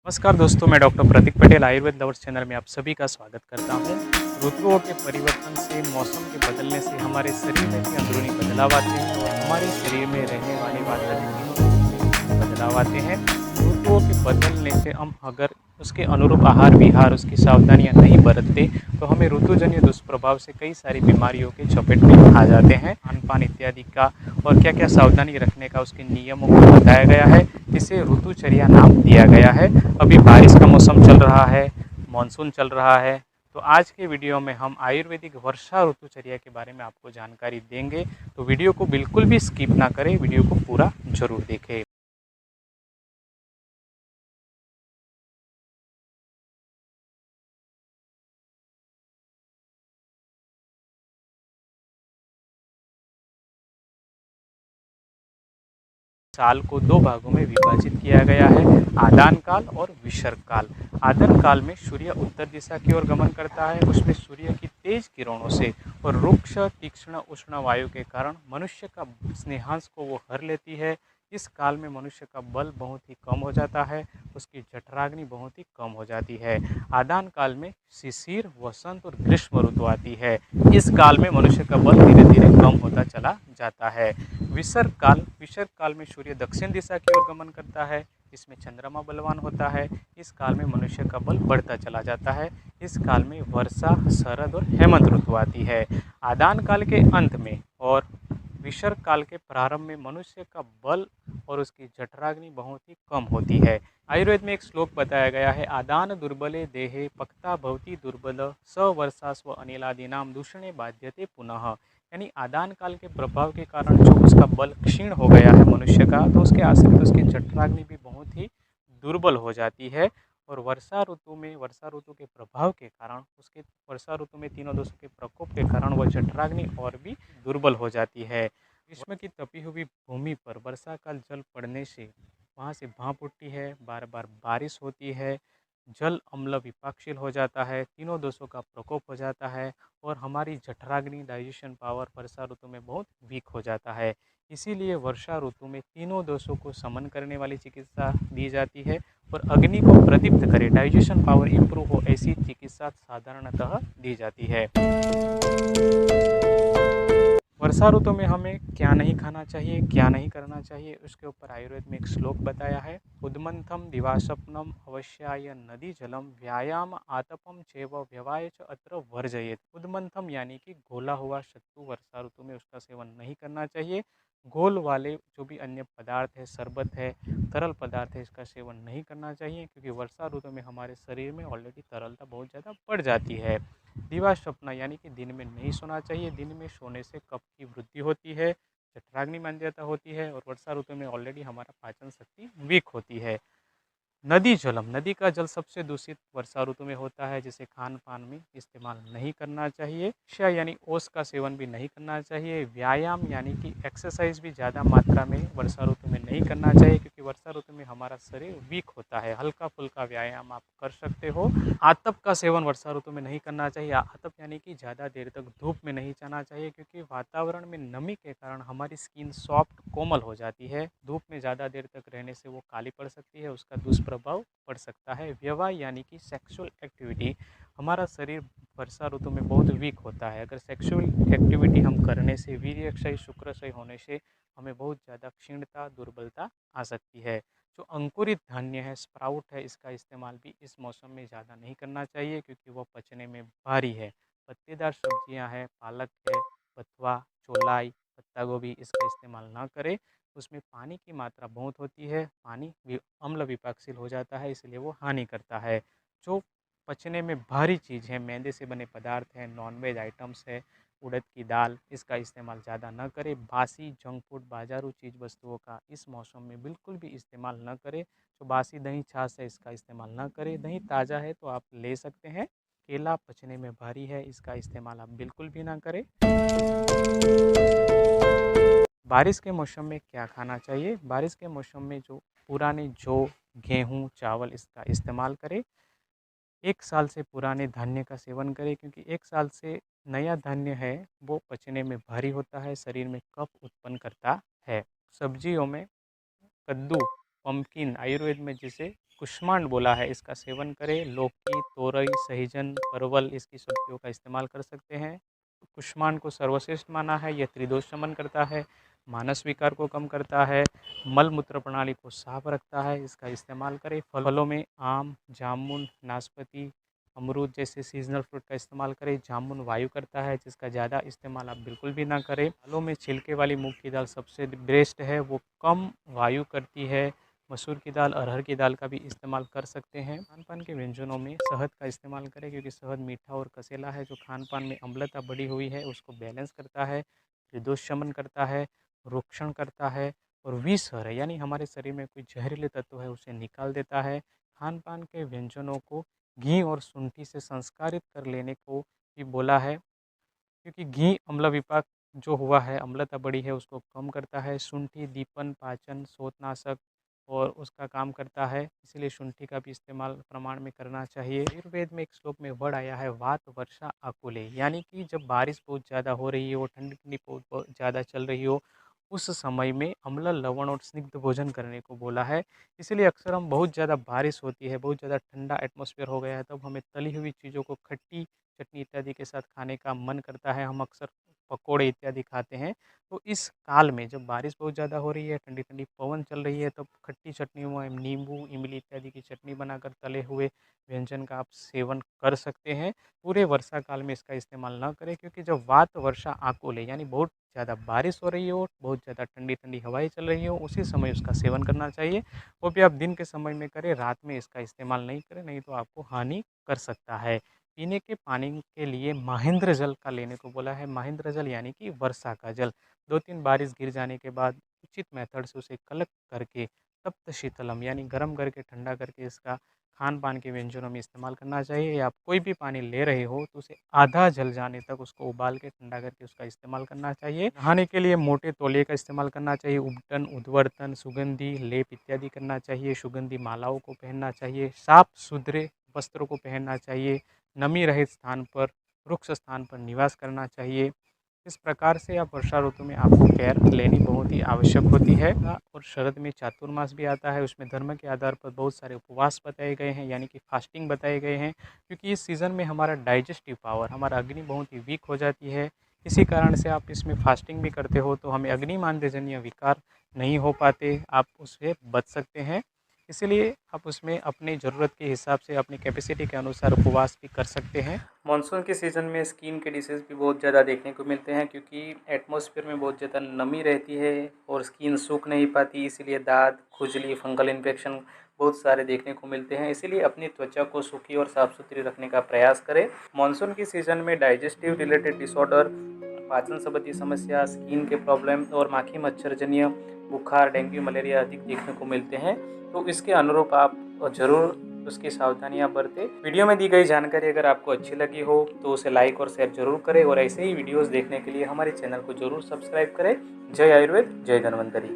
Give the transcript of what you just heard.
नमस्कार दोस्तों, मैं डॉक्टर प्रतीक पटेल आयुर्वेद लवर्स चैनल में आप सभी का स्वागत करता हूं। ऋतुओं के परिवर्तन से, मौसम के बदलने से हमारे शरीर में भी अंदरूनी बदलाव आते हैं और हमारे शरीर में रहने वाले वातावरण में बदलाव आते हैं। ऋतुओं के बदलने से हम अगर उसके अनुरूप आहार विहार, उसकी सावधानियां नहीं बरतते तो हमें ऋतुजन्य दुष्प्रभाव से कई सारी बीमारियों के चपेट में आ जाते हैं। खान पान इत्यादि का और क्या क्या सावधानी रखने का उसके नियमों को बताया गया है, जिसे ऋतुचर्या नाम दिया गया है। अभी बारिश का मौसम चल रहा है, मानसून चल रहा है, तो आज के वीडियो में हम आयुर्वेदिक वर्षा ऋतुचर्या के बारे में आपको जानकारी देंगे। तो वीडियो को बिल्कुल भी स्किप ना करें, वीडियो को पूरा जरूर देखें। साल को दो भागों में विभाजित किया गया है, आदान काल और विसर्ग काल। आदान काल में सूर्य उत्तर दिशा की ओर गमन करता है। उसमें सूर्य की तेज किरणों से और रुक्ष तीक्ष्ण उष्ण वायु के कारण मनुष्य का स्नेहांश को वो हर लेती है। इस काल में मनुष्य का बल बहुत ही कम हो जाता है, उसकी जठराग्नि बहुत ही कम हो जाती है। आदान काल में शिशिर, वसंत और ग्रीष्म ऋतु आती है। इस काल में मनुष्य का बल धीरे धीरे कम होता चला जाता है। विसर्ग काल में सूर्य दक्षिण दिशा की ओर गमन करता है। इसमें चंद्रमा बलवान होता है। इस काल में मनुष्य का बल बढ़ता चला जाता है। इस काल में वर्षा, शरद और हेमंत ऋतु आती है। आदान काल के अंत में और विसर्ग काल के प्रारंभ में मनुष्य का बल और उसकी जठराग्नि बहुत ही कम होती है। आयुर्वेद में एक श्लोक बताया गया है, आदान दुर्बले देहे पक्ता भवति दुर्बल स वर्षा स्व अनिलादीनाम दूषणे बाध्यते पुनः। यानी आदान काल के प्रभाव के कारण जो उसका बल क्षीण हो गया है मनुष्य का, तो उसके आश्रित उसकी जठराग्नि भी बहुत ही दुर्बल हो जाती है। और वर्षा ऋतु के प्रभाव के कारण उसके वर्षा ऋतु में तीनों दोषों के प्रकोप के कारण वह जठराग्नि और भी दुर्बल हो जाती है। ग्रीष्म की तपी हुई भूमि पर वर्षा का जल पड़ने से वहाँ से भाप उठती है, बार बार बारिश होती है, जल अम्ल विपाकशील हो जाता है, तीनों दोषों का प्रकोप हो जाता है और हमारी जठराग्नि, डाइजेशन पावर वर्षा ऋतु में बहुत वीक हो जाता है। इसीलिए वर्षा ऋतु में तीनों दोषों को समन करने वाली चिकित्सा दी जाती है और अग्नि को प्रदीप्त करे, डाइजेशन पावर इंप्रूव हो, ऐसी चिकित्सा साधारणतः दी जाती है। वर्षा ऋतु में हमें क्या नहीं खाना चाहिए, क्या नहीं करना चाहिए, उसके ऊपर आयुर्वेद में एक श्लोक बताया है। उद्मंथम दिवास्वप्नम अवश्याय नदी जलम व्यायाम आतपम चैव व्यवाय च अत्र वर्जयेत। उद्मंथम यानी कि घोला हुआ सत्तू वर्षा ऋतु में उसका सेवन नहीं करना चाहिए। घोल वाले जो भी अन्य पदार्थ है, शरबत है, तरल पदार्थ है, इसका सेवन नहीं करना चाहिए, क्योंकि वर्षा ऋतु में हमारे शरीर में ऑलरेडी तरलता बहुत ज़्यादा बढ़ जाती है। दिवा स्वप्न यानी कि दिन में नहीं सोना चाहिए। दिन में सोने से कफ की वृद्धि होती है, जठराग्नि मान्यता होती है और वर्षा ऋतु में ऑलरेडी हमारा पाचन शक्ति वीक होती है। नदी जलम, नदी का जल सबसे दूषित वर्षा ऋतु में होता है, जिसे खान पान में इस्तेमाल नहीं करना चाहिए। शिया यानी ओस का सेवन भी नहीं करना चाहिए। व्यायाम यानी कि एक्सरसाइज भी ज़्यादा मात्रा में वर्षा ऋतु में नहीं करना चाहिए, क्योंकि वर्षा ऋतु में हमारा शरीर वीक होता है। हल्का फुल्का व्यायाम आप कर सकते हो। आतप का सेवन वर्षा ऋतु में नहीं करना चाहिए। आतप यानी कि ज़्यादा देर तक धूप में नहीं जाना चाहिए, क्योंकि वातावरण में नमी के कारण हमारी स्किन सॉफ्ट कोमल हो जाती है। धूप में ज़्यादा देर तक रहने से वो काली पड़ सकती है, उसका दुष्प्रभाव पड़ सकता है। व्यवहार यानी कि सेक्सुअल एक्टिविटी, हमारा शरीर वर्षा ऋतु में बहुत वीक होता है। अगर सेक्सुअल एक्टिविटी हम करने से, वीर्यक्षय शुक्रक्षय होने से हमें बहुत ज़्यादा क्षीणता, दुर्बलता आ सकती है। जो अंकुरित धान्य है, स्प्राउट है, इसका इस्तेमाल भी इस मौसम में ज़्यादा नहीं करना चाहिए, क्योंकि वह पचने में भारी है। पत्तेदार सब्जियां हैं, पालक है, बथुआ, चौलाई, पत्ता गोभी, इसका इस्तेमाल ना करें। उसमें पानी की मात्रा बहुत होती है, पानी अम्ल विपाकशील हो जाता है, इसलिए वो हानि करता है। जो पचने में भारी चीज़ है, मैदे से बने पदार्थ हैं, नॉनवेज आइटम्स है, उड़द की दाल, इसका इस्तेमाल ज़्यादा न करें। बासी जंक फूड, बाजारू चीज़ वस्तुओं का इस मौसम में बिल्कुल भी इस्तेमाल न करें। जो बासी दही छाछ है, इसका इस्तेमाल न करें। दही ताज़ा है तो आप ले सकते हैं। केला पचने में भारी है, इसका इस्तेमाल आप बिल्कुल भी ना करें। बारिश के मौसम में क्या खाना चाहिए? बारिश के मौसम में जो पुराने जौ, गेहूँ, चावल, इसका इस्तेमाल करें। 1 साल से पुराने धान्य का सेवन करें, क्योंकि 1 साल से नया धान्य है वो पचने में भारी होता है, शरीर में कफ उत्पन्न करता है। सब्जियों में कद्दू, पम्पकिन, आयुर्वेद में जिसे कुष्मांड बोला है, इसका सेवन करें। लौकी, तोरई, सहजन, परवल इसकी सब्जियों का इस्तेमाल कर सकते हैं। कुष्मांड को सर्वश्रेष्ठ माना है, यह त्रिदोष शमन करता है, मानस विकार को कम करता है, मल मूत्र प्रणाली को साफ रखता है, इसका इस्तेमाल करें। फलों में आम, जामुन, नाशपाती, अमरूद जैसे सीजनल फ्रूट का इस्तेमाल करें। जामुन वायु करता है, जिसका ज़्यादा इस्तेमाल आप बिल्कुल भी ना करें। दालों में छिलके वाली मूंग की दाल सबसे बेस्ट है, वो कम वायु करती है। मसूर की दाल, अरहर की दाल का भी इस्तेमाल कर सकते हैं। खान-पान के व्यंजनों में शहद का इस्तेमाल करें, क्योंकि शहद मीठा और कसेला है, जो खान-पान में अम्लता बढ़ी हुई है उसको बैलेंस करता है, त्रिदोष शमन करता है, रोक्षण करता है और विषहर है यानी हमारे शरीर में कोई जहरीले तत्व है उसे निकाल देता है। खान-पान के व्यंजनों को घी और शुंठी से संस्कारित कर लेने को भी बोला है, क्योंकि घी अम्ल विपाक जो हुआ है, अम्लता बढ़ी है उसको कम करता है। शुंठी दीपन, पाचन, शोथनाशक और उसका काम करता है, इसीलिए शुंठी का भी इस्तेमाल प्रमाण में करना चाहिए। आयुर्वेद में एक श्लोक में वर्ड आया है वात वर्षा आकुले, यानी कि जब बारिश बहुत ज़्यादा हो रही हो, ठंडी-ठंडी बहुत ज़्यादा चल रही हो, उस समय में अम्ल, लवण और स्निग्ध भोजन करने को बोला है। इसीलिए अक्सर हम बहुत ज़्यादा बारिश होती है, बहुत ज़्यादा ठंडा एटमॉस्फेयर हो गया है, तब हमें तली हुई चीज़ों को खट्टी चटनी इत्यादि के साथ खाने का मन करता है, हम अक्सर पकोड़े इत्यादि खाते हैं। तो इस काल में जब बारिश बहुत ज़्यादा हो रही है, ठंडी-ठंडी पवन चल रही है, तब खट्टी चटनियों में नींबू, इमली इत्यादि की चटनी बनाकर तले हुए व्यंजन का आप सेवन कर सकते हैं। पूरे वर्षा काल में इसका इस्तेमाल ना करें, क्योंकि जब वात वर्षा आकुल है यानी बहुत ज़्यादा बारिश हो रही हो, बहुत ज़्यादा ठंडी-ठंडी हवाएँ चल रही हो, उसी समय उसका सेवन करना चाहिए। वो भी आप दिन के समय में करें, रात में इसका इस्तेमाल नहीं करें, नहीं तो आपको हानि कर सकता है। पीने के पानी के लिए महेंद्र जल का लेने को बोला है। महेंद्र जल यानी कि वर्षा का जल। 2-3 बारिश गिर जाने के बाद उचित मेथड से उसे कलेक्ट करके तप्त शीतलम यानी गर्म करके ठंडा करके इसका खान-पान के व्यंजनों में इस्तेमाल करना चाहिए। या आप कोई भी पानी ले रहे हो तो उसे आधा जल जाने तक उसको उबाल के ठंडा करके उसका इस्तेमाल करना चाहिए। नहाने के लिए मोटे तौलिए का इस्तेमाल करना चाहिए। उबटन, उद्वर्तन, सुगंधी लेप इत्यादि करना चाहिए। सुगंधी मालाओं को पहनना चाहिए। साफ-सुथरे वस्त्रों को पहनना चाहिए। नमी रहित स्थान पर, वृक्ष स्थान पर निवास करना चाहिए। इस प्रकार से आप वर्षा ऋतु में आपको केयर लेनी बहुत ही आवश्यक होती है। और शरद में चातुर्मास भी आता है, उसमें धर्म के आधार पर बहुत सारे उपवास बताए गए हैं, यानी कि फास्टिंग बताए गए हैं, क्योंकि इस सीज़न में हमारा डाइजेस्टिव पावर, हमारा अग्नि बहुत ही वीक हो जाती है। इसी कारण से आप इसमें फास्टिंग भी करते हो तो हमें अग्निमांद्यजन्य विकार नहीं हो पाते, आप उससे बच सकते हैं। इसीलिए आप उसमें अपनी ज़रूरत के हिसाब से, अपनी कैपेसिटी के अनुसार उपवास भी कर सकते हैं। मानसून के सीज़न में स्किन के डिसीज़ भी बहुत ज़्यादा देखने को मिलते हैं, क्योंकि एटमॉस्फेयर में बहुत ज़्यादा नमी रहती है और स्किन सूख नहीं पाती, इसीलिए दाद, खुजली, फंगल इन्फेक्शन बहुत सारे देखने को मिलते हैं। इसीलिए अपनी त्वचा को सूखी और साफ़ सुथरी रखने का प्रयास करें। मानसून के सीज़न में डाइजेस्टिव रिलेटेड डिसऑर्डर, पाचन संबंधी समस्या, स्किन के प्रॉब्लम और माखी मच्छरजन्य बुखार, डेंगू, मलेरिया अधिक देखने को मिलते हैं। तो इसके अनुरूप आप ज़रूर उसकी सावधानियां बरतें। वीडियो में दी गई जानकारी अगर आपको अच्छी लगी हो तो उसे लाइक और शेयर जरूर करें, और ऐसे ही वीडियोस देखने के लिए हमारे चैनल को जरूर सब्सक्राइब करें। जय आयुर्वेद, जय धन्वंतरी।